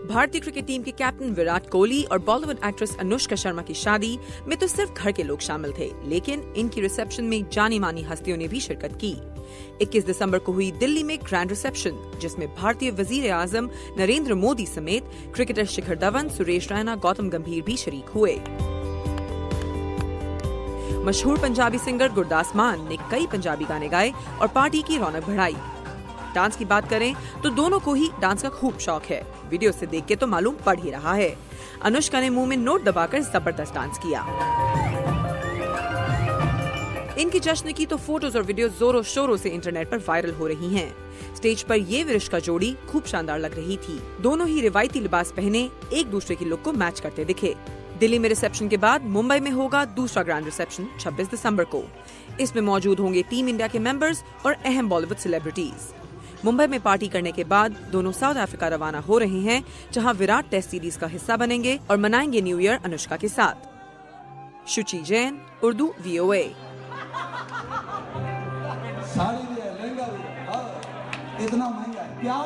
भारतीय cricket team के captain Virat Kohli और बॉलीवुड एक्ट्रेस अनुष्का शर्मा की शादी में तो सिर्फ घर के लोग शामिल थे, लेकिन इनकी रिसेप्शन में जानी मानी हस्तियों ने भी शिरकत की। 21 दिसंबर को हुई दिल्ली में ग्रैंड रिसेप्शन, जिसमें भारतीय वजीर आजम नरेंद्र मोदी समेत क्रिकेटर शिखर धवन, सुरेश रैना, गौतम गंभीर भी शरीक हुए। मशहूर पंजाबी सिंगर गुरदास मान ने कई पंजाबी गाने गाए और पार्टी की रौनक बढ़ाई। डांस की बात करें तो दोनों को ही डांस का खूब शौक है। वीडियो से देख के तो मालूम पड़ ही रहा है। अनुष्का ने मुंह में नोट दबाकर जबरदस्त डांस किया। इनकी जश्न की तो फोटोज और वीडियो जोरों शोरों से इंटरनेट पर वायरल हो रही हैं। स्टेज पर ये विरिष्का जोड़ी खूब शानदार लग रही थी। दोनों ही रिवायती लिबास पहने एक दूसरे की लुक को मैच करते दिखे। दिल्ली में रिसेप्शन के बाद मुंबई में होगा दूसरा ग्रैंड रिसेप्शन 26 दिसंबर को। इसमें मौजूद होंगे टीम इंडिया के मेंबर्स और अहम बॉलीवुड सेलिब्रिटीज। मुंबई में पार्टी करने के बाद दोनों साउथ अफ्रीका रवाना हो रहे हैं, जहां विराट टेस्ट सीरीज का हिस्सा बनेंगे और मनाएंगे न्यू ईयर अनुष्का के साथ। शुचि जैन, उर्दू VOA। साड़ी भी है, लहंगा भी है, इतना महंगा है, प्यार